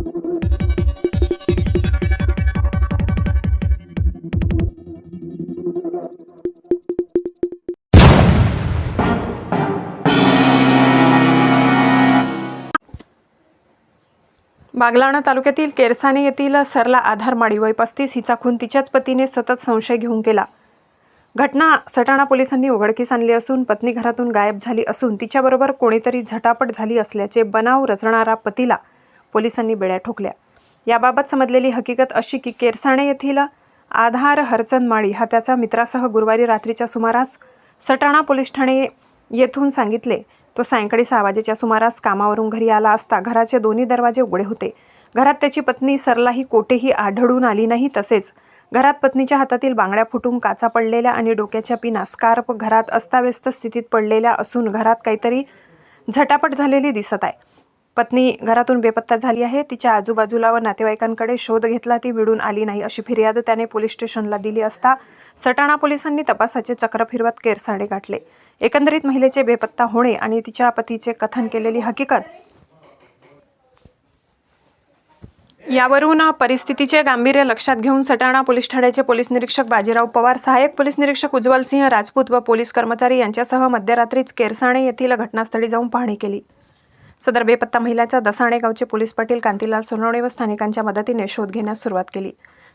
बागलाण तालुक्यातील केरसाने येथील सरला आधार माळी वय 35 हिचा खून तिच्याच पतीने सतत संशय घेऊन केला। घटना सटाणा पोलिसांनी उघडकीस आणली असून पत्नी घरातून गायब झाली असून तिच्याबरोबर कोणीतरी झटापट झाली असल्याचे बनाव रचणारा पतीला पोलिसांनी बेड्या ठोकल्या। याबाबत समजलेली हकीकत अशी की केरसाने येथील आधार हरचंद माळी हा त्याचा मित्रासह गुरुवारी रात्रीच्या सुमारास सटाणा पोलीस ठाणे येथून सांगितले तो सायंकाळी 6 वाजेच्या सुमारास कामावरून घरी आला असता घराचे दोन्ही दरवाजे उघडे होते। घरात त्याची पत्नी सरलाही कोठेही आढळून आली नाही। तसेच घरात पत्नीच्या हातातील बांगड्या फुटून काचा पडलेल्या आणि डोक्याच्या पिना स्कार्फ घरात अस्ताव्यस्त स्थितीत पडलेल्या असून घरात काहीतरी झटापट झालेली दिसत आहे। पत्नी घरातून बेपत्ता झाली आहे। तिच्या आजूबाजूला व नातेवाईकांकडे शोध घेतला, ती मिळून आली नाही अशी फिर्याद त्याने पोलीस स्टेशनला दिली असता सटाणा पोलिसांनी तपासाचे चक्र फिरवत केरसाने गाठले। एकंदरीत महिलेचे बेपत्ता होणे आणि तिच्या पतीचे कथन केलेली हकीकत यावरून परिस्थितीचे गांभीर्य लक्षात घेऊन सटाणा पोलीस ठाण्याचे पोलीस निरीक्षक बाजीराव पवार, सहाय्यक पोलीस निरीक्षक उज्ज्वल सिंह राजपूत व पोलीस कर्मचारी यांच्यासह मध्यरात्रीच केरसाने येथील घटनास्थळी जाऊन पाहणी केली। सदर बेपत्ता महिलेचा दसाणे गावचे पोलीस पाटील कांतीलाल सोनवणे व स्थानिकांच्या मदतीने शोध घेण्यास सुरुवात केली।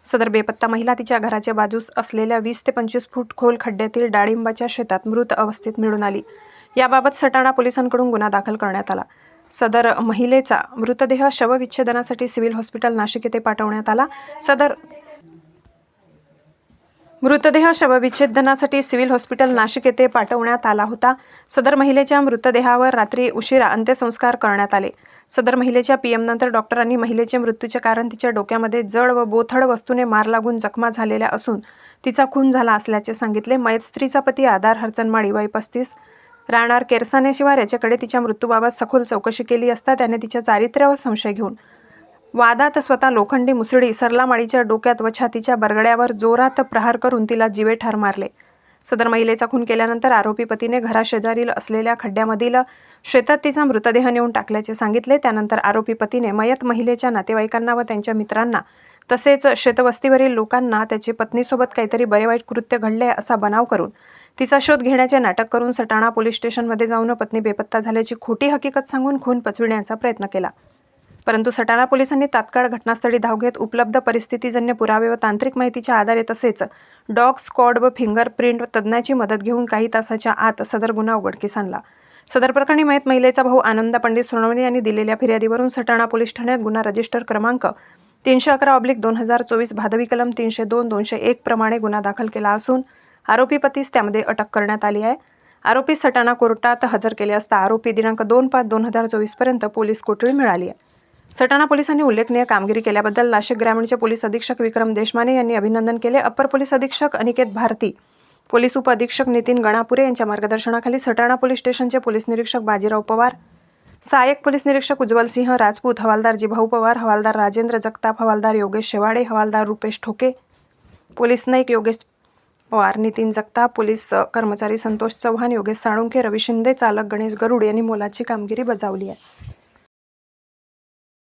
सदर बेपत्ता महिला तिच्या घराच्या बाजूस असलेल्या 20 ते 25 फूट खोल खड्ड्यातील डाळिंबाच्या शेतात मृत अवस्थेत मिळून आली। याबाबत सटाणा पोलिसांकडून गुन्हा दाखल करण्यात आला। सदर महिलेचा मृतदेह शवविच्छेदनासाठी सिव्हिल हॉस्पिटल नाशिक येथे पाठवण्यात आला। सदर मृतदेह शवविच्छेदनासाठी सिव्हिल हॉस्पिटल नाशिक येथे पाठवण्यात आला होता। सदर महिलेच्या मृतदेहावर रात्री उशिरा अंत्यसंस्कार करण्यात आले। सदर महिलेच्या पीएम नंतर डॉक्टरांनी महिलेचे मृत्यूचे कारण तिच्या डोक्यामध्ये जड व बोथड वस्तूने मार लागून जखमा झालेल्या असून तिचा खून झाला असल्याचे सांगितले। मयत स्त्रीचा पती आधार हरचंद माळी वय 35 राहणार केरसाने शिवार याच्याकडे तिच्या मृत्यूबाबत सखोल चौकशी केली असता त्याने तिच्या चारित्र्यावर संशय घेऊन वादात स्वतः लोखंडी मुसडी सरला माळीच्या डोक्यात व छातीच्या बरगड्यावर जोरात प्रहार करून तिला जीवे ठार मारले। सदर महिलेचा खून केल्यानंतर आरोपी पतीने घराशेजारील असलेल्या खड्ड्यामधील शेतात तिचा मृतदेह नेऊन टाकल्याचे सांगितले। त्यानंतर आरोपी पतीने मयत महिलेच्या नातेवाईकांना व त्यांच्या मित्रांना तसेच शेतवस्तीवरील लोकांना त्याची पत्नीसोबत काहीतरी बरेवाईट कृत्य घडले असा बनाव करून तिचा शोध घेण्याचे नाटक करून सटाणा पोलीस स्टेशनमध्ये जाऊन पत्नी बेपत्ता झाल्याची खोटी हकीकत सांगून खून पचविण्याचा प्रयत्न केला। परंतु सटाणा पोलिसांनी तात्काळ घटनास्थळी धाव घेत उपलब्ध परिस्थितीजन्य पुरावे व तांत्रिक माहितीच्या आधारे तसेच डॉग स्क्वॉड व फिंगरप्रिंट तज्ज्ञाची मदत घेऊन काही तासाच्या आत सदर गुन्हा उघडकीस आणला। सदर प्रकरणी मयत महिलेचा भाऊ आनंद पंडित सोनवणे यांनी दिलेल्या फिर्यादीवरून सटाणा पोलीस ठाण्यात गुन्हा रजिस्टर क्रमांक 311/2024 भादवी कलम 302-201 प्रमाणे गुन्हा दाखल केला असून आरोपी पतीस त्यामध्ये अटक करण्यात आली आहे। आरोपी सटाणा कोर्टात हजर केले असता आरोपी दिनांक 2/5/2024 पर्यंत पोलीस कोठडी मिळाली आहे। सटाणा पोलिसांनी उल्लेखनीय कामगिरी केल्याबद्दल नाशिक ग्रामीणचे पोलीस अधीक्षक विक्रम देशमाने यांनी अभिनंदन केले। अप्पर पोलीस अधीक्षक अनिकेत भारती, पोलीस उप अधीक्षक नितीन गणापुरे यांच्या मार्गदर्शनाखाली सटाणा पोलीस स्टेशनचे पोलीस निरीक्षक बाजीराव पवार, सहाय्यक पोलीस निरीक्षक उज्ज्वल सिंह राजपूत, हवालदार जिभाऊ पवार, हवालदार राजेंद्र जगताप, हवालदार योगेश शेवाडे, हवालदार रुपेश ठोके, पोलीस नाईक योगेश पवार, नितीन जगताप, पोलीस कर्मचारी संतोष चव्हाण, योगेश साळुंखे, रवी शिंदे, चालक गणेश गरुड यांनी मोलाची कामगिरी बजावली आहे।